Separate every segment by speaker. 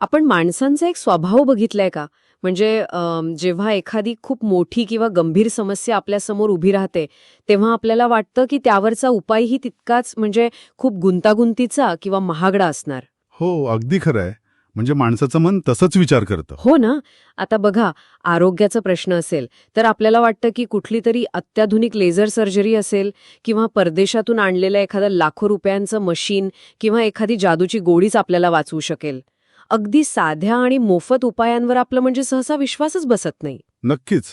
Speaker 1: आपण माणसांचा एक स्वभाव बघितलाय का? म्हणजे जेव्हा एखादी खूप मोठी किंवा गंभीर समस्या आपल्यासमोर उभी राहते, तेव्हा आपल्याला वाटतं की त्यावरचा उपायही तितकाच म्हणजे खूप गुंतागुंतीचा किंवा महागडा असणार.
Speaker 2: हो, अगदी खरं आहे. म्हणजे माणसाचं मन तसंच विचार करतं.
Speaker 1: हो ना? आता बघा, आरोग्याचा प्रश्न असेल, तर आपल्याला वाटतं की कुठली तरी अत्याधुनिक लेझर सर्जरी असेल किंवा परदेशातून आणलेलं एखादं लाखो रुपयांचं मशीन किंवा एखादी जादूची गोळीच आपल्याला वाचवू शकेल. अगदी साध्या आणि मोफत उपायांवर आपलं म्हणजे सहसा विश्वासच बसत नाही.
Speaker 2: नक्कीच.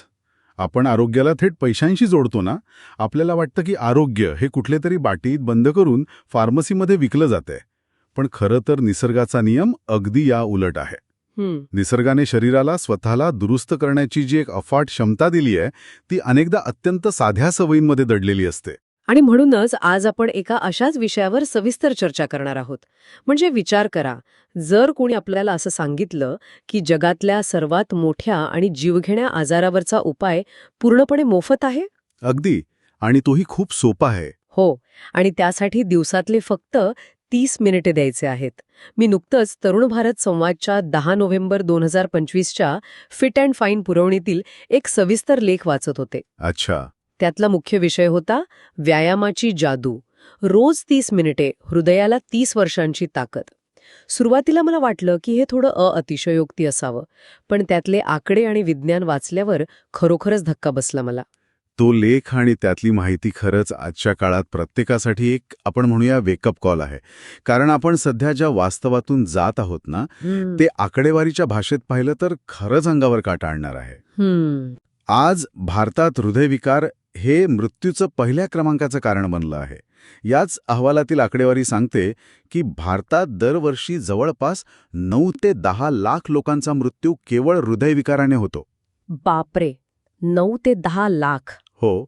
Speaker 2: आपण आरोग्याला थेट पैशांशी जोडतो ना, आपल्याला वाटतं की आरोग्य हे कुठलेतरी बाटीत बंद करून फार्मसीमध्ये विकलं जातंय. पण खरं तर निसर्गाचा नियम अगदी या उलट आहे.
Speaker 1: हं.
Speaker 2: निसर्गाने शरीराला स्वतःला दुरुस्त करण्याची जी एक अफाट क्षमता दिली आहे, ती अनेकदा अत्यंत साध्या सवयींमध्ये दडलेली असते.
Speaker 1: आणि म्हणूनच आज आपण एका अशाच विषयावर सविस्तर चर्चा करणार आहोत. म्हणजे विचार करा, जर कोणी आपल्याला असं सांगितलं की जगातल्या सर्वात मोठ्या आणि जीवघेण्या आजारावरचा उपाय पूर्णपणे मोफत आहे.
Speaker 2: अगदी. आणि तोही खूप सोपा आहे.
Speaker 1: हो, आणि त्यासाठी दिवसातले फक्त 30 मिनिटे द्यायचे आहेत. मी नुकतंच तरुण भारत संवादच्या 10 नोव्हेंबर 2025च्या फिट अँड फाईन पुरवणीतील एक सविस्तर लेख वाचत होते.
Speaker 2: अच्छा.
Speaker 1: त्यातला मुख्य विषय होता व्यायामाची जादू. रोज 30 मिनिटे, हृदयाला 30 वर्षांची ताकद. सुरुवातीला मला वाटलं की हे थोडं अतिशयोक्ती असावं, पण त्यातले आकडे आणि विज्ञान वाचल्यावर खरोखरच धक्का बसला मला.
Speaker 2: तो लेख आणि त्यातली माहिती खरंच आजच्या काळात प्रत्येकासाठी एक आपण म्हणूया वेकअप कॉल आहे. कारण आपण सध्या ज्या वास्तवातून जात आहोत ना, ते आकडेवारीच्या भाषेत पाहिलं तर खरंच अंगावर काटा आणणार आहे. आज भारतात हृदयविकार हे मृत्यूचं पहिल्या क्रमांकाचं कारण बनलं आहे. याच अहवालातील आकडेवारी सांगते की भारतात दरवर्षी जवळपास 9 ते 10 लाख लोकांचा मृत्यू केवळ हृदयविकाराने होतो.
Speaker 1: बापरे, 9 ते 10 लाख.
Speaker 2: हो.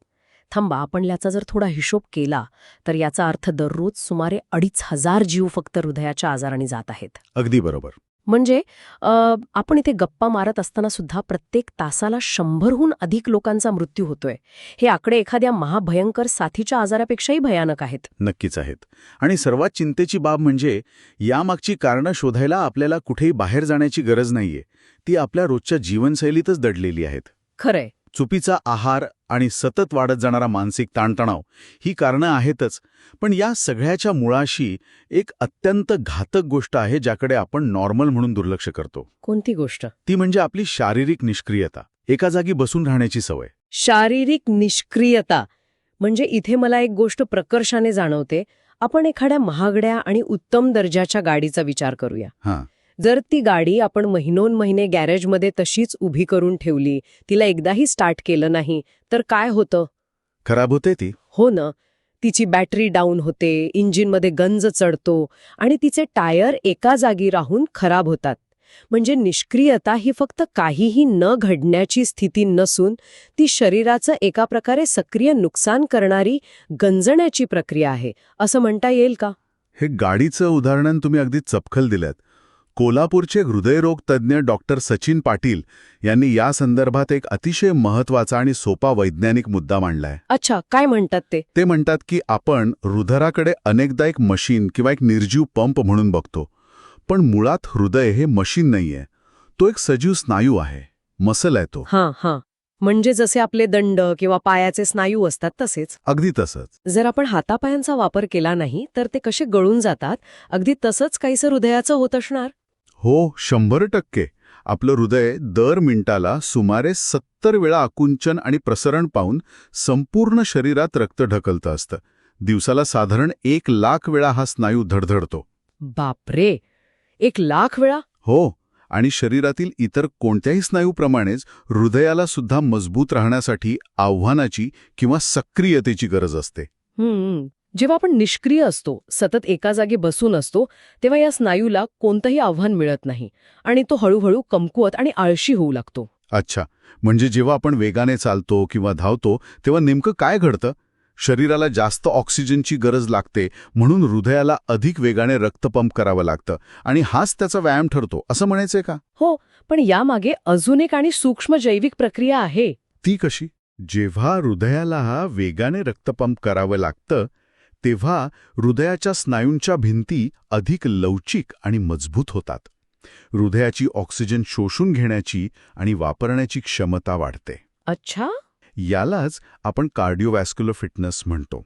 Speaker 1: थांबा, आपण याचा जर थोडा हिशोब केला तर याचा अर्थ दररोज सुमारे 2,500 जीव फक्त हृदयाच्या आजाराने जात आहेत.
Speaker 2: अगदी बरोबर.
Speaker 1: म्हणजे आपण इथे गप्पा मारत असताना सुद्धा प्रत्येक तासाला 100हून अधिक लोकांचा मृत्यू होतोय. हे आकडे एखाद्या महाभयंकर साथीच्या आजारापेक्षाही भयानक आहेत.
Speaker 2: नक्कीच आहेत. आणि सर्वात चिंतेची बाब म्हणजे यामागची कारणं शोधायला आपल्याला कुठेही बाहेर जाण्याची गरज नाहीये. ती आपल्या रोजच्या जीवनशैलीतच दडलेली आहेत.
Speaker 1: खरंय.
Speaker 2: चुकीचा आहार आणि सतत वाढत जाणारा मानसिक ताणतणाव ही कारणं आहेतच. पण या सगळ्याच्या मुळाशी एक अत्यंत घातक गोष्ट आहे ज्याकडे आपण नॉर्मल म्हणून दुर्लक्ष करतो.
Speaker 1: कोणती गोष्ट?
Speaker 2: ती म्हणजे आपली शारीरिक निष्क्रियता, एका जागी बसून राहण्याची सवय.
Speaker 1: शारीरिक निष्क्रियता. म्हणजे इथे मला एक गोष्ट प्रकर्षाने जाणवते. आपण एखाद्या महागड्या आणि उत्तम दर्जाच्या गाडीचा विचार करूया.
Speaker 2: हां.
Speaker 1: जर ती गाडी आपण महिनोन्महिने गॅरेजमध्ये तशीच उभी करून ठेवली, तिला एकदाही स्टार्ट केलं नाही, तर काय होतं?
Speaker 2: खराब होते ती.
Speaker 1: हो ना. तिची बॅटरी डाऊन होते, इंजिनमध्ये गंज चढतो आणि तिचे टायर एका जागी राहून खराब होतात. म्हणजे निष्क्रियता ही फक्त काहीही न घडण्याची स्थिती नसून ती शरीराचं एका प्रकारे सक्रिय नुकसान करणारी गंजण्याची प्रक्रिया आहे, असं म्हणता येईल का?
Speaker 2: हे गाडीचं उदाहरण तुम्ही अगदी चपखल दिल्यात. कोल्हापूरचे हृदयरोग तज्ज्ञ डॉक्टर सचिन पाटील यांनी या संदर्भात एक अतिशय महत्त्वाचा आणि सोपा वैज्ञानिक मुद्दा मांडलाय.
Speaker 1: अच्छा, काय म्हणतात ते?
Speaker 2: ते म्हणतात की आपण हृदयाकडे अनेकदा एक मशीन किंवा एक निर्जीव पंप म्हणून बघतो. पण मुळात हृदय हे मशीन नाहीये. तो एक सजीव स्नायू आहे, मसल आहे तो.
Speaker 1: हां. म्हणजे जसे आपले दंड किंवा पायाचे स्नायू असतात तसेच.
Speaker 2: अगदी तसंच.
Speaker 1: जर आपण हातापायांचा वापर केला नाही तर ते कसे गळून जातात, अगदी तसंच काहीसं हृदयाचं होत असणार.
Speaker 2: हो, 100%. आपलं हृदय दर मिनिटाला सुमारे 70 वेळा आकुंचन आणि प्रसरण पाहून संपूर्ण शरीरात रक्त ढकलतं असतं. दिवसाला साधारण 1 लाख वेळा हा स्नायू धडधडतो.
Speaker 1: बापरे, 1 लाख वेळा?
Speaker 2: हो. आणि शरीरातील इतर कोणत्याही स्नायूप्रमाणेच हृदयाला सुद्धा मजबूत राहण्यासाठी आव्हानाची किंवा सक्रियतेची गरज असते.
Speaker 1: जेव्हा आपण निष्क्रिय असतो, सतत एका जागी बसून असतो, तेव्हा या स्नायूला कोणतंही आव्हान मिळत नाही आणि तो हळूहळू कमकुवत आणि आळशी होऊ लागतो.
Speaker 2: अच्छा. म्हणजे जेव्हा आपण वेगाने चालतो किंवा धावतो तेव्हा नेमकं काय घडतं? शरीराला जास्त ऑक्सिजनची गरज लागते, म्हणून हृदयाला अधिक वेगाने रक्त पंप करावं लागतं आणि हाच त्याचा व्यायाम ठरतो, असं म्हणायचंय का?
Speaker 1: हो, पण यामागे अजून एक आणि सूक्ष्म जैविक प्रक्रिया आहे.
Speaker 2: ती कशी? जेव्हा हृदयाला वेगाने रक्तपंप करावं लागतं तेव्हा हृदयाच्या स्नायूंच्या भिंती अधिक लवचिक आणि मजबूत होतात. हृदयाची ऑक्सिजन शोषून घेण्याची आणि वापरण्याची क्षमता वाढते.
Speaker 1: अच्छा.
Speaker 2: यालाच आपण कार्डिओव्हॅस्क्युलर फिटनेस म्हणतो.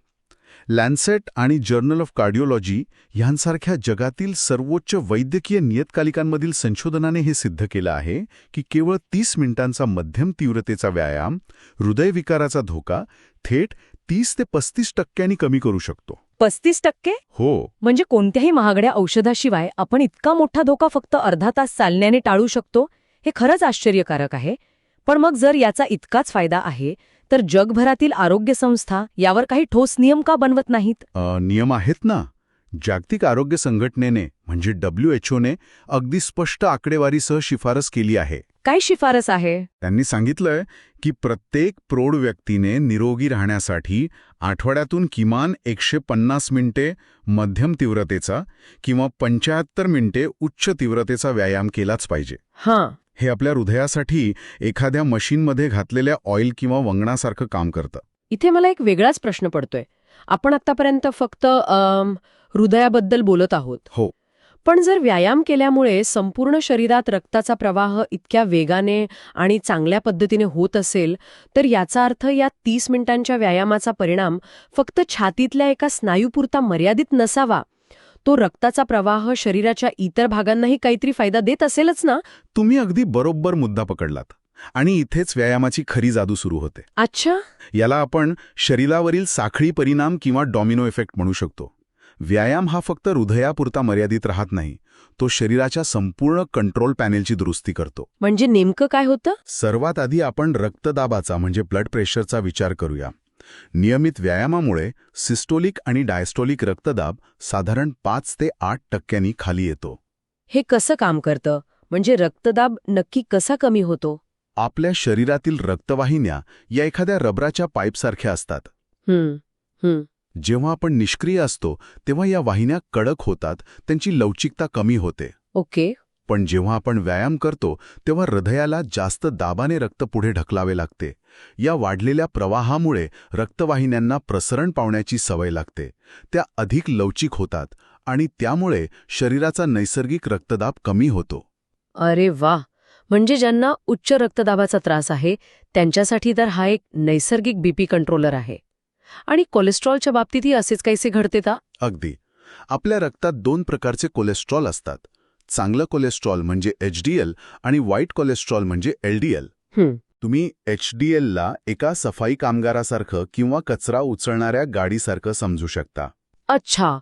Speaker 2: लॅन्सेट आणि जर्नल ऑफ कार्डिओलॉजी यांसारख्या जगातील सर्वोच्च वैद्यकीय नियतकालिकांमधील संशोधनाने हे सिद्ध केलं आहे की केवळ 30 मिनिटांचा मध्यम तीव्रतेचा व्यायाम हृदयविकाराचा धोका थेट 30 ते 35% कमी करू शकतो.
Speaker 1: 35%?
Speaker 2: हो.
Speaker 1: म्हणजे कोणत्याही महागड्या औषधाशिवाय आपण इतका मोठा धोका फक्त अर्धा तास चालण्याने टाळू शकतो? हे खरंच आश्चर्यकारक आहे. पण मग जर याचा इतकाच फायदा आहे तर जगभरातील आरोग्य संस्था यावर काही ठोस नियम का बनवत नाहीत?
Speaker 2: नियम आहेत ना. जागतिक आरोग्य संघटनेने म्हणजे WHOने अगदी स्पष्ट आकडेवारीसह शिफारस केली आहे.
Speaker 1: काय शिफारस आहे?
Speaker 2: त्यांनी सांगितलंय की प्रत्येक प्रौढ व्यक्तीने निरोगी राहण्यासाठी आठवड्यातून किमान 150 मिनिटे मध्यम तीव्रतेचा किंवा 75 मिनिटे उच्च तीव्रतेचा व्यायाम केलाच पाहिजे.
Speaker 1: हां.
Speaker 2: हे आपल्या हृदयासाठी एखाद्या मशीनमध्ये घातलेल्या ऑइल किंवा वंगणासारखं काम करतं.
Speaker 1: इथे मला एक वेगळाच प्रश्न पडतोय. आपण आतापर्यंत फक्त हृदयाबद्दल बोलत आहोत.
Speaker 2: हो.
Speaker 1: पण जर व्यायाम केल्यामुळे संपूर्ण शरीरात रक्ताचा प्रवाह इतक्या वेगाने आणि चांगल्या पद्धतीने होत असेल तर याचा अर्थ या 30 मिनिटांच्या व्यायामाचा परिणाम फक्त छातीतल्या एका स्नायूपुरता मर्यादित नसावा. तो रक्ताचा प्रवाह शरीराच्या इतर भागांनाही काहीतरी फायदा देत असेलच ना?
Speaker 2: तुम्ही अगदी बरोबर मुद्दा पकडलात. आणि इथेच व्यायामाची खरी जादू सुरू होते.
Speaker 1: अच्छा.
Speaker 2: याला आपण शरीरावरील साखळी परिणाम किंवा डॉमिनो इफेक्ट म्हणू शकतो. व्यायाम हा फक्त हृदयापुरता मर्यादित राहत नाही, तो शरीराच्या संपूर्ण कंट्रोल पॅनेलची दुरुस्ती करतो.
Speaker 1: म्हणजे नेमकं काय होतं?
Speaker 2: सर्वात आधी आपण रक्तदाबाचा म्हणजे ब्लड प्रेशरचा विचार करूया. नियमित व्यायामामुळे सिस्टोलिक आणि डायस्टोलिक रक्तदाब साधारण 5 ते 8% खाली येतो.
Speaker 1: हे कसं काम करतं? म्हणजे रक्तदाब नक्की कसा कमी होतो?
Speaker 2: आपल्या शरीरातील रक्तवाहिन्या या एखाद्या रबराच्या पाईपसारख्या असतात. जेव्हा आपण निष्क्रिय असतो तेव्हा या वाहिन्या कडक होतात, त्यांची लवचिकता कमी होते.
Speaker 1: ओके.
Speaker 2: पण जेव्हा आपण व्यायाम करतो तेव्हा हृदयाला जास्त दाबाने रक्त पुढे ढकलावे लागते. या वाढलेल्या प्रवाहामुळे रक्तवाहिन्यांना प्रसरण पावण्याची सवय लागते. त्या अधिक लवचिक होतात आणि त्यामुळे शरीराचा नैसर्गिक रक्तदाब कमी होतो.
Speaker 1: अरे वा. म्हणजे ज्यांना उच्च रक्तदाबाचा त्रास आहे त्यांच्यासाठी तर हा एक नैसर्गिक बीपी कंट्रोलर आहे. आणि कोलेस्ट्रॉलच्या बाबतीतही असेच काहीसे घडते का?
Speaker 2: अगदी. आपल्या रक्तात 2 प्रकारचे कोलेस्ट्रॉल असतात. चांगलं कोलेस्ट्रॉल म्हणजे HDL आणि वाईट कोलेस्ट्रॉल म्हणजे LDL. तुम्ही HDLला एका सफाई कामगारासारखं किंवा कचरा उचलणाऱ्या गाडीसारखं समजू शकता.
Speaker 1: अच्छा.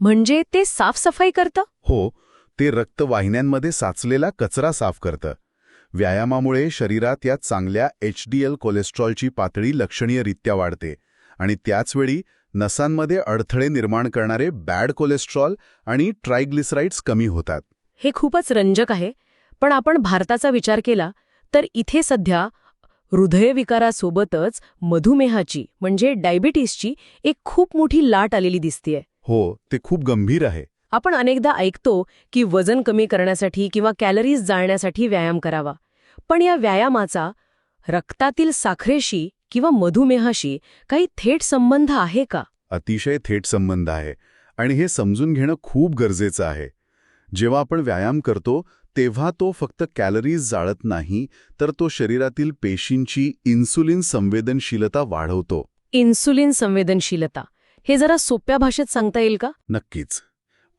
Speaker 1: म्हणजे ते साफसफाई करतं?
Speaker 2: हो, ते रक्तवाहिन्यांमध्ये साचलेला कचरा साफ करतं. व्यायामामुळे शरीरात या चांगल्या HDL कोलेस्ट्रॉलची पातळी लक्षणीयरित्या वाढते आणि त्याचवेळी नसांमध्ये अडथळे निर्माण करणारे बॅड कोलेस्ट्रॉल आणि ट्रायग्लिसराइड्स कमी होतात.
Speaker 1: हे खूपच रंजक आहे. पण आपण भारताचा विचार केला तर इथे सध्या हृदयविकारासोबतच मधुमेहाची म्हणजे डायबिटीसची एक खूप मोठी लाट आलेली दिसतेय.
Speaker 2: हो, ते खूप गंभीर आहे.
Speaker 1: आपण अनेकदा ऐकतो की वजन कमी करण्यासाठी किंवा कॅलरीज जाळण्यासाठी व्यायाम करावा. पण या व्यायामाचा रक्तातील साखरेशी किंवा मधुमेहाशी काही थेट संबंध आहे का?
Speaker 2: अतिशय थेट संबंध आहे आणि हे समजून घेणं खूप गरजेचं आहे. जेव्हा आपण व्यायाम करतो तेव्हा तो फक्त कॅलरीज जाळत नाही, तर तो शरीरातील पेशींची इन्सुलिन संवेदनशीलता वाढवतो.
Speaker 1: इन्सुलिन संवेदनशीलता हे जरा सोप्या भाषेत सांगता येईल का?
Speaker 2: नक्कीच.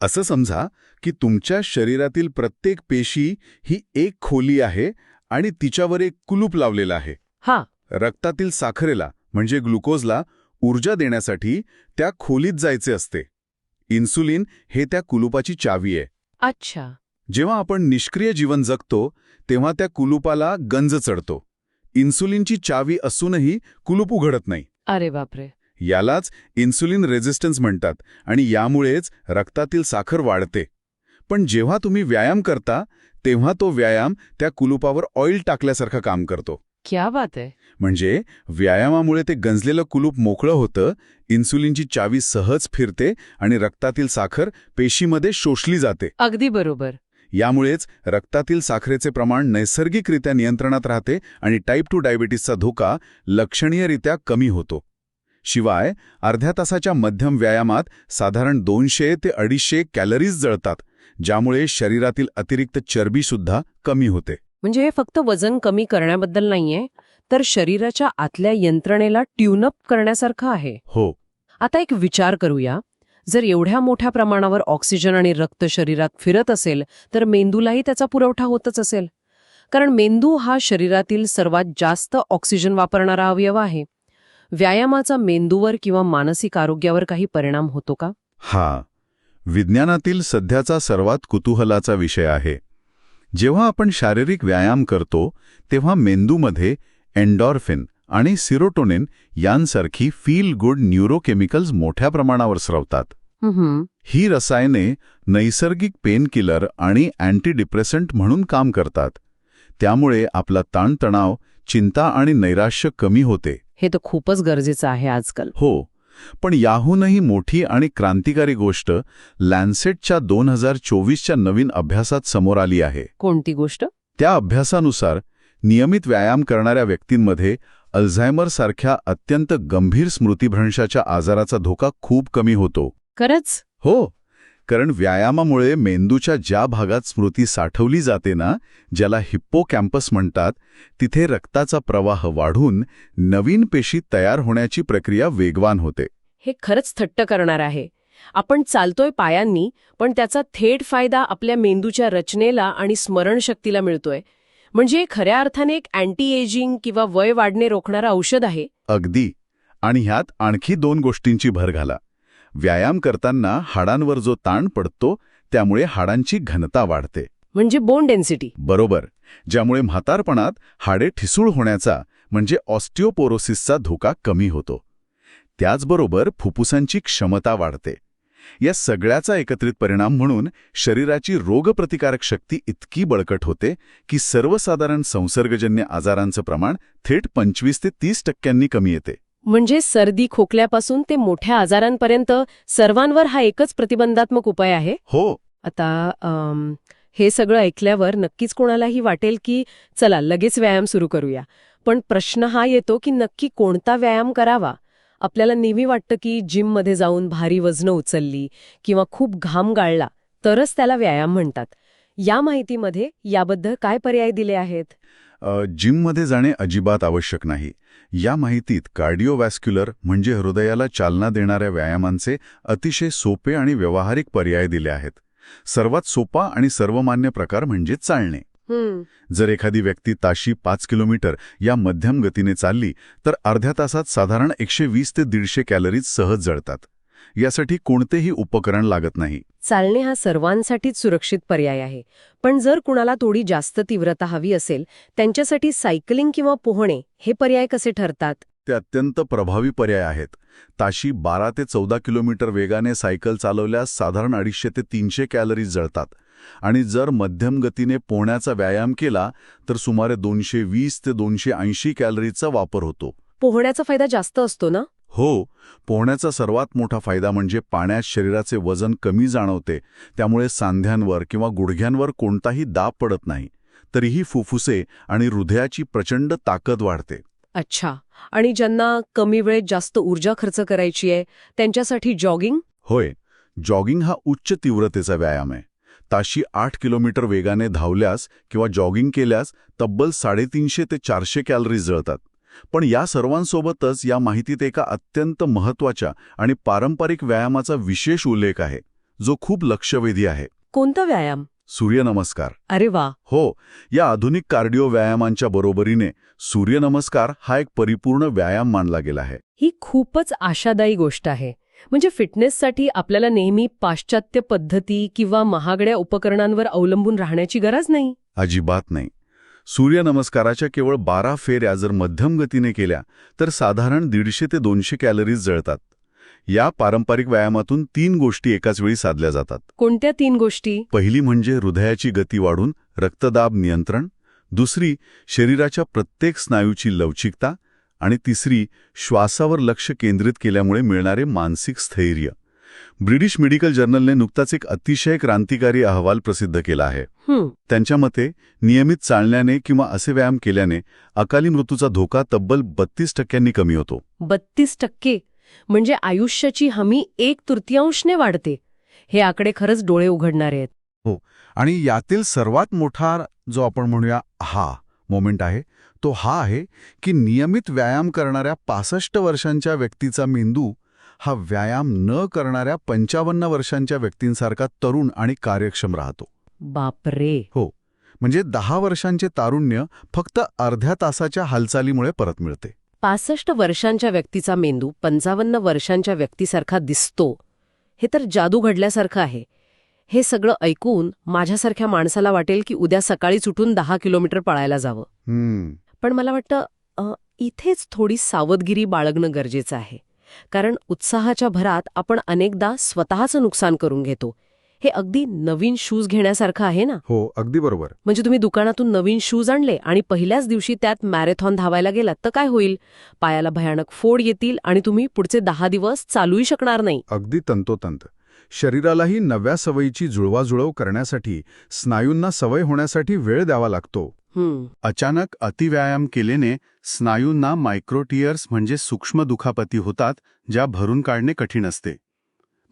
Speaker 2: असं समजा की तुमच्या शरीरातील प्रत्येक पेशी ही एक खोली आहे आणि तिच्यावर एक कुलूप लावलेलं आहे.
Speaker 1: हा.
Speaker 2: रक्तातील साखरेला म्हणजे ग्लुकोजला ऊर्जा देण्यासाठी त्या खोलीत जायचे असते. इन्सुलिन हे त्या कुलूपाची चावी आहे.
Speaker 1: अच्छा.
Speaker 2: जेव्हा आपण निष्क्रिय जीवन जगतो तेव्हा त्या कुलूपाला गंज चढतो. इन्सुलिनची चावी असूनही कुलूप उघडत नाही.
Speaker 1: अरे बापरे.
Speaker 2: यालाच इन्सुलिन रेझिस्टन्स म्हणतात आणि यामुळेच रक्तातील साखर वाढते. पण जेव्हा तुम्ही व्यायाम करता तेव्हा तो व्यायाम त्या कुलूपावर ऑइल टाकल्यासारखं काम करतो.
Speaker 1: क्या बात आहे.
Speaker 2: म्हणजे व्यायामामुळे ते गंजलेलं कुलूप मोकळं होतं, इन्सुलिनची चावी सहज फिरते आणि रक्तातील साखर पेशीमध्ये शोषली जाते.
Speaker 1: अगदी बरोबर.
Speaker 2: यामुळेच रक्तातील साखरेचे प्रमाण नैसर्गिकरित्या नियंत्रणात राहते आणि टाईप 2 डायबिटीसचा धोका लक्षणीयरित्या कमी होतो. शिवाय अर्ध्या तासाच्या मध्यम व्यायामात साधारण 200 ते 250 कॅलरीज जळतात, ज्यामुळे शरीरातील अतिरिक्त चरबीसुद्धा कमी होते.
Speaker 1: म्हणजे हे फक्त वजन कमी करण्याबद्दल नाहीये, तर शरीराच्या आतल्या यंत्रणेला ट्यूनअप करण्यासारखं आहे.
Speaker 2: हो.
Speaker 1: आता एक विचार करूया. जर एवढ्या मोठ्या प्रमाणावर ऑक्सिजन आणि रक्त शरीरात फिरत असेल, तर मेंदूलाही त्याचा पुरवठा होतच असेल. कारण मेंदू हा शरीरातील सर्वात जास्त ऑक्सिजन वापरणारा अवयव आहे. व्यायामाचा मेंदूवर किंवा मानसिक आरोग्यावर काही परिणाम होतो का?
Speaker 2: हा विज्ञानातील सध्याचा सर्वात कुतूहलाचा विषय आहे. जेव्हा आपण शारीरिक व्यायाम करतो तेव्हा मेंदूमध्ये एन्डॉर्फिन आणि सिरोटोनिन यांसारखी फील गुड न्यूरोकेमिकल्स मोठ्या प्रमाणावर स्रवतात. ही रसायने नैसर्गिक पेनकिलर आणि अँटीडिप्रेसंट म्हणून काम करतात. त्यामुळे आपला ताणतणाव, चिंता आणि नैराश्य कमी होते.
Speaker 1: हे तर खूपच गरजेचं आहे आजकाल.
Speaker 2: हो, पण याहूनही मोठी आणि क्रांतिकारी गोष्ट लॅन्सेटच्या 2024च्या नवीन अभ्यासात समोर आली आहे.
Speaker 1: कोणती गोष्ट?
Speaker 2: त्या अभ्यासानुसार नियमित व्यायाम करणाऱ्या व्यक्तींमध्ये अल्झायमरसारख्या अत्यंत गंभीर स्मृतिभ्रंशाच्या आजाराचा धोका खूप कमी होतो.
Speaker 1: खरंच?
Speaker 2: हो, कारण व्यायामामुळे मेंदूच्या ज्या भागात स्मृती साठवली जाते ना, ज्याला हिप्पोकॅम्पस म्हणतात, तिथे रक्ताचा प्रवाह वाढून नवीन पेशी तयार होण्याची प्रक्रिया वेगवान होते.
Speaker 1: हे खरंच थट्ट करणार आहे. आपण चालतोय पायांनी, पण त्याचा थेट फायदा आपल्या मेंदूच्या रचनेला आणि स्मरणशक्तीला मिळतोय. म्हणजे खऱ्या अर्थाने एक अँटी एजिंग किंवा वय वाढणे रोखणारं औषध आहे.
Speaker 2: अगदी. आणि ह्यात आणखी 2 गोष्टींची भर घाला. व्यायाम करताना हाडांवर जो ताण पडतो त्यामुळे हाडांची घनता वाढते.
Speaker 1: म्हणजे बोन डेन्सिटी.
Speaker 2: बरोबर. ज्यामुळे म्हातारपणात हाडे ठिसूळ होण्याचा म्हणजे ऑस्टिओपोरोसिसचा धोका कमी होतो. त्याचबरोबर फुफ्फुसांची क्षमता वाढते. या सगळ्याचा एकत्रित परिणाम म्हणून शरीराची रोगप्रतिकारक शक्ती इतकी बळकट होते की सर्वसाधारण संसर्गजन्य आजारांचं प्रमाण थेट 25 ते 30% कमी येते.
Speaker 1: म्हणजे सर्दी खोकल्यापासून ते मोठ्या आजारांपर्यंत सर्वांवर हा एकच प्रतिबंधात्मक उपाय आहे.
Speaker 2: हो.
Speaker 1: आता हे सगळं ऐकल्यावर नक्कीच कोणालाही वाटेल की चला लगेच व्यायाम सुरू करूया. पण प्रश्न हा येतो की नक्की कोणता व्यायाम करावा. आपल्याला नेहमी वाटतं की जिममध्ये जाऊन भारी वजनं उचलली किंवा खूप घाम गाळला तरच त्याला व्यायाम म्हणतात. या माहितीमध्ये याबद्दल काय पर्याय दिले आहेत?
Speaker 2: जिममध्ये जाणे अजिबात आवश्यक नाही. या माहितीत कार्डिओव्हॅस्क्युलर म्हणजे हृदयाला चालना देणाऱ्या व्यायामांचे अतिशय सोपे आणि व्यावहारिक पर्याय दिले आहेत. सर्वात सोपा आणि सर्वमान्य प्रकार म्हणजे चालणे. जर एखादी व्यक्ती ताशी 5 किलोमीटर या मध्यम गतीने चालली तर अर्ध्या तासात साधारण 120 ते 150 कॅलरीज सहज जळतात. यासाठी कोणतेही उपकरण लागत नाही.
Speaker 1: चालणे हा सर्वांसाठीच सुरक्षित पर्याय आहे. पण जर कुणाला थोडी जास्त तीव्रता हवी असेल त्यांच्यासाठी सायकलिंग किंवा पोहणे हे पर्याय कसे ठरतात?
Speaker 2: ते अत्यंत प्रभावी पर्याय आहेत. ताशी 12 ते 14 किलोमीटर वेगाने सायकल चालवल्यास साधारण 250 ते 300 कॅलरीज जळतात. आणि जर मध्यम गतीने पोहण्याचा व्यायाम केला तर सुमारे 220 ते 280 कॅलरीजचा वापर होतो.
Speaker 1: पोहण्याचा फायदा जास्त असतो ना?
Speaker 2: हो, पोहण्याचा सर्वात मोठा फायदा म्हणजे पाण्यात शरीराचे वजन कमी जाणवते. त्यामुळे सांध्यांवर किंवा गुडघ्यांवर कोणताही दाब पडत नाही. तरीही फुफ्फुसे आणि हृदयाची प्रचंड ताकद वाढते.
Speaker 1: अच्छा. आणि ज्यांना कमी वेळेत जास्त ऊर्जा खर्च करायची आहे त्यांच्यासाठी जॉगिंग?
Speaker 2: होय, जॉगिंग हा उच्च तीव्रतेचा व्यायाम आहे. ताशी 8 किलोमीटर वेगाने धावल्यास किंवा जॉगिंग केल्यास तब्बल 350 ते 400 कॅलरीज जळतात. पण या सर्वांसोबतच या माहितीत एका अत्यंत महत्त्वाच्या आणि पारंपरिक व्यायामाचा विशेष उल्लेख आहे जो खूप लक्षवेधी आहे.
Speaker 1: कोणता व्यायाम?
Speaker 2: सूर्यनमस्कार.
Speaker 1: अरे वा.
Speaker 2: हो, या आधुनिक कार्डिओ व्यायामांच्या बरोबरीने सूर्यनमस्कार हा एक परिपूर्ण व्यायाम मानला गेला आहे.
Speaker 1: ही खूपच आशादायी गोष्ट आहे. म्हणजे फिटनेससाठी आपल्याला नेहमी पाश्चात्य पद्धती किंवा महागड्या उपकरणांवर अवलंबून राहण्याची गरज नाही.
Speaker 2: अजिबात नाही. सूर्यनमस्काराच्या केवळ 12 फेऱ्या जर मध्यम गतीने केल्या तर साधारण 150 ते 200 कॅलरीज जळतात. या पारंपरिक व्यायामातून 3 गोष्टी एकाच वेळी साधल्या जातात.
Speaker 1: कोणत्या 3 गोष्टी?
Speaker 2: पहिली म्हणजे हृदयाची गती वाढून रक्तदाब नियंत्रण, दुसरी शरीराच्या प्रत्येक स्नायूची लवचिकता आणि तिसरी श्वासावर लक्ष केंद्रित केल्यामुळे मिळणारे मानसिक स्थैर्य. ब्रिटिश मेडिकल जर्नलने नुकताच एक अतिशय क्रांतिकारी अहवाल प्रसिद्ध केला आहे. त्यांच्या मते नियमित चालण्याने किंवा असे व्यायाम केल्याने अकाली मृत्यूचा धोका तब्बल 32% कमी होतो.
Speaker 1: 32%? म्हणजे आयुष्याची हमी 1/3 वाढते. हे आकडे खरंच डोळे उघडणारे आहेत.
Speaker 2: हो, आणि यातील सर्वात मोठा जो आपण म्हणूया मोमेंट आहे, तो आहे की नियमित व्यायाम करणाऱ्या 65 वर्षांच्या व्यक्तीचा मेंदू हा व्यायाम न करणाऱ्या 55 वर्षांच्या व्यक्तींसारखा तरुण आणि कार्यक्षम राहतो.
Speaker 1: बापरे.
Speaker 2: हो, म्हणजे 10 वर्षांचे तारुण्य फक्त अर्ध्या तासाच्या हालचालीमुळे परत मिळते.
Speaker 1: 65 वर्षांच्या व्यक्तीचा मेंदू 55 वर्षांच्या व्यक्तीसारखा दिसतो, हे तर जादू घडल्यासारखं आहे. हे सगळं ऐकून माझ्यासारख्या माणसाला वाटेल की उद्या सकाळीच उठून 10 किलोमीटर पळायला जावं. पण मला वाटतं इथेच थोडी सावधगिरी बाळगणं गरजेचं आहे. कारण उत्साहाच्या भरात आपण अनेकदा स्वतःचं नुकसान करून घेतो. हे अगदी नवीन शूज घेण्यासारखं आहे ना.
Speaker 2: हो, अगदी बरोबर.
Speaker 1: म्हणजे तुम्ही दुकानातून नवीन शूज आणले आणि पहिल्याच दिवशी त्यात मॅरेथॉन धावायला गेलात तर काय होईल? पायाला भयानक फोड येतील आणि तुम्ही पुढचे 10 दिवस चालूही शकणार नाही.
Speaker 2: अगदी तंतोतंत. शरीरालाही नव्या सवयीची जुळवाजुळव करण्यासाठी, स्नायूंना सवय होण्यासाठी वेळ द्यावा लागतो. अचानक अतिव्यायाम केल्याने स्नायूंना मायक्रोटियर्स म्हणजे सूक्ष्म दुखापती होतात, ज्या भरून काढणे कठीण असते.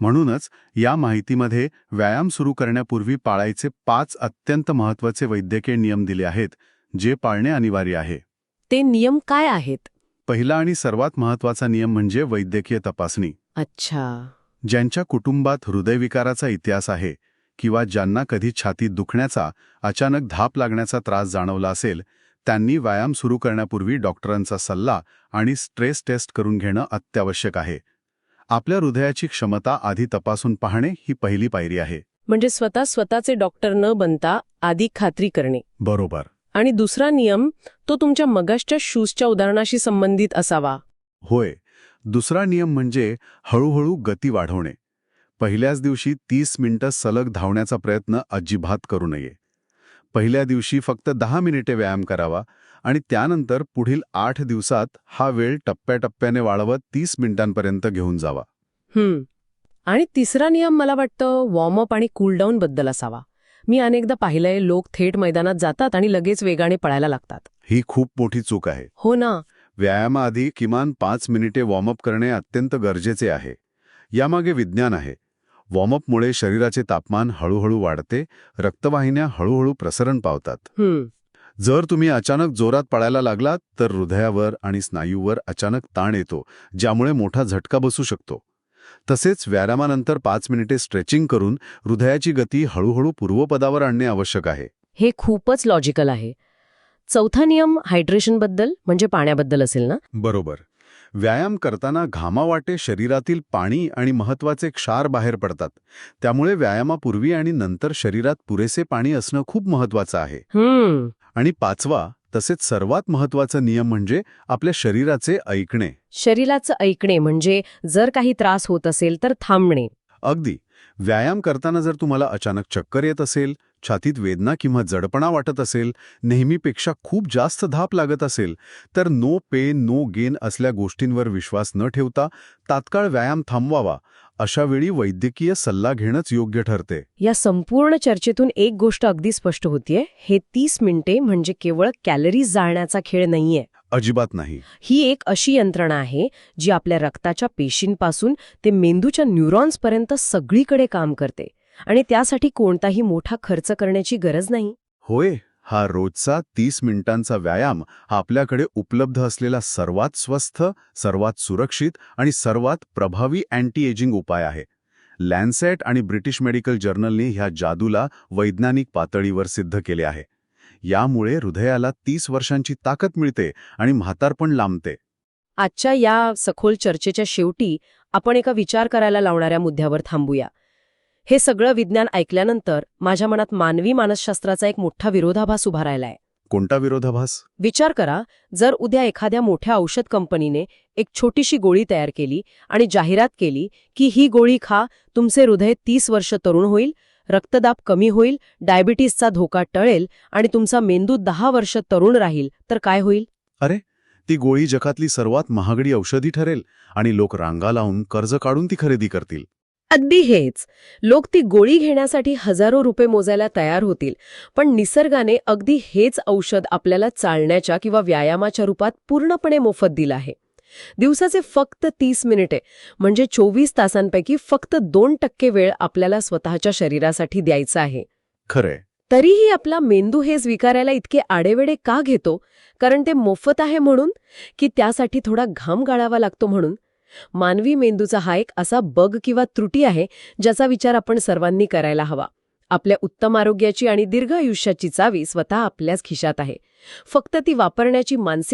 Speaker 2: म्हणूनच या माहितीमध्ये व्यायाम सुरू करण्यापूर्वी पाळायचे 5 अत्यंत महत्त्वाचे वैद्यकीय नियम दिले आहेत, जे पाळणे अनिवार्य आहे.
Speaker 1: ते नियम काय आहेत?
Speaker 2: पहिला आणि सर्वात महत्त्वाचा नियम म्हणजे वैद्यकीय तपासणी.
Speaker 1: अच्छा.
Speaker 2: ज्यांच्या कुटुंबात हृदयविकाराचा इतिहास आहे किंवा ज्यांना कधी छातीत दुखण्याचा, अचानक धाप लागण्याचा त्रास जाणवला असेल, त्यांनी व्यायाम सुरू करण्यापूर्वी डॉक्टरांचा सल्ला आणि स्ट्रेस टेस्ट करून घेणं अत्यावश्यक आहे. आपल्या हृदयाची क्षमता आधी तपासून पाहणे ही पहिली पायरी आहे.
Speaker 1: म्हणजे स्वतःचे डॉक्टर न बनता आधी खात्री करणे.
Speaker 2: बरोबर.
Speaker 1: आणि दुसरा नियम तो तुमच्या मगाशच्या शूजच्या उदाहरणाशी संबंधित असावा.
Speaker 2: होय. दुसरा नियम म्हणजे हळूहळू गती वाढवणे. पहिल्याच दिवशी 30 मिनिटं सलग धावण्याचा प्रयत्न अजिबात करू नये. पहिल्या दिवशी फक्त 10 मिनिटे व्यायाम करावा आणि त्यानंतर पुढील 8 दिवसात हा वेळ टप्प्याटप्प्याने वाढवत 30 मिनिटांपर्यंत घेऊन जावा.
Speaker 1: आणि तिसरा नियम मला वाटतं वॉर्मअप आणि कूलडाऊन बद्दल असावा. मी अनेकदा पाहिलंय, लोक थेट मैदानात जातात आणि लगेच वेगाने पळायला लागतात.
Speaker 2: ही खूप मोठी चूक आहे.
Speaker 1: हो ना.
Speaker 2: व्यायामाआधी किमान 5 मिनिटे वॉर्मअप करणे अत्यंत गरजेचे आहे. यामागे विज्ञान आहे. वॉर्मअपमुळे शरीराचे तापमान हळूहळू वाढते, रक्तवाहिन्या हळूहळू प्रसरण पावतात. जर तुम्ही अचानक जोरात पळायला लागलात तर हृदयावर आणि स्नायूवर अचानक ताण येतो, ज्यामुळे मोठा झटका बसू शकतो. तसेच व्यायामानंतर 5 मिनिटे स्ट्रेचिंग करून हृदयाची गती हळूहळू पूर्वपदावर आणणे आवश्यक आहे.
Speaker 1: हे खूपच लॉजिकल आहे. चौथा नियम हायड्रेशनबद्दल म्हणजे पाण्याबद्दल असेल ना.
Speaker 2: बरोबर. व्यायाम करताना घामावाटे शरीरातील पाणी आणि महत्त्वाचे क्षार बाहेर पडतात. त्यामुळे व्यायामापूर्वी आणि नंतर शरीरात पुरेसे पाणी असणं खूप महत्त्वाचं आहे. आणि 5वा तसेच सर्वात महत्त्वाचा नियम म्हणजे आपल्या शरीराचे ऐकणे.
Speaker 1: शरीराचं ऐकणे म्हणजे जर काही त्रास होत असेल तर थांबणे.
Speaker 2: अगदी. व्यायाम करताना जर तुम्हाला अचानक चक्कर येत असेल, छातीत वेदना किंवा जडपणा वाटत असेल, नेहमीपेक्षा खूप जास्त धाप लागत असेल, तर नो पेन नो गेन असल्या गोष्टींवर विश्वास न ठेवता तात्काळ व्यायाम थांबवावा. अशा वेळी वैद्यकीय सल्ला घेणंच योग्य ठरते.
Speaker 1: या संपूर्ण चर्चेतून एक गोष्ट अगदी स्पष्ट होतीये, हे 30 मिनिटे म्हणजे केवळ कॅलरीज जाळण्याचा खेळ नाहीये.
Speaker 2: अजिबात नाही.
Speaker 1: ही एक अशी यंत्रणा आहे जी आपल्या रक्ताच्या पेशींपासून ते मेंदूच्या न्यूरॉन्सपर्यंत सगळीकडे काम करते आणि त्यासाठी कोणताही मोठा खर्च करण्याची गरज नाही.
Speaker 2: होय. हा रोजचा 30 मिनिटांचा व्यायाम हा आपल्याकडे उपलब्ध असलेला सर्वात स्वस्थ, सर्वात सुरक्षित आणि सर्वात प्रभावी अँटी एजिंग उपाय आहे. लॅन्सेट आणि ब्रिटिश मेडिकल जर्नलने ह्या जादूला वैज्ञानिक पातळीवर सिद्ध केले आहे. यामुळे हृदयाला 30 वर्षांची ताकद मिळते आणि म्हातारपण लांबते.
Speaker 1: आजच्या या सखोल चर्चेच्या शेवटी आपण एका विचार करायला लावणाऱ्या मुद्द्यावर थांबूया. हे सगळं विज्ञान ऐकल्यानंतर माझ्या मनात मानवी मानसशास्त्राचा एक मोठा विरोधाभास उभा राहिलाय.
Speaker 2: कोणता विरोधाभास?
Speaker 1: विचार करा, जर उद्या एखाद्या मोठ्या औषध कंपनीने एक छोटीशी गोळी तयार केली आणि जाहिरात केली की ही गोळी खा, तुमचे हृदय 30 वर्ष तरुण होईल, रक्तदाब कमी होईल, डायबिटीसचा धोका टळेल आणि तुमचा मेंदू 10 वर्ष तरुण राहील, तर काय होईल?
Speaker 2: अरे, ती गोळी जगातली सर्वात महागडी औषधी ठरेल आणि लोक रांगा लावून कर्ज काढून ती खरेदी करतील.
Speaker 1: अगदी हेच. लोक ती गोळी घेण्यासाठी हजारो रुपये मोजायला तयार होतील, पण निसर्गाने अगदी हेच औषध आपल्याला चालण्याच्या किंवा व्यायामाच्या रूपात पूर्णपणे मोफत दिलं आहे. दिवसाचे फक्त 30 मिनिटे म्हणजे 24 तासांपैकी फक्त 2% वेळ आपल्याला स्वतःच्या शरीरासाठी द्यायचा आहे.
Speaker 2: खरंय.
Speaker 1: तरीही आपला मेंदू हे स्वीकारायला इतके आडेवेडे का घेतो? कारण ते मोफत आहे म्हणून? की त्यासाठी थोडा घाम गाळावा लागतो म्हणून? मानवी मेंदूचा हा एक असा बग किंवा त्रुटी आहे ज्याचा विचार आपण सर्वांनी करायला हवा. आपल्या उत्तम आरोग्याची आणि दीर्घ आयुष्याची चावी स्वतः आपल्याच खिशात आहे. फक्त ती वापरण्याची मानसिक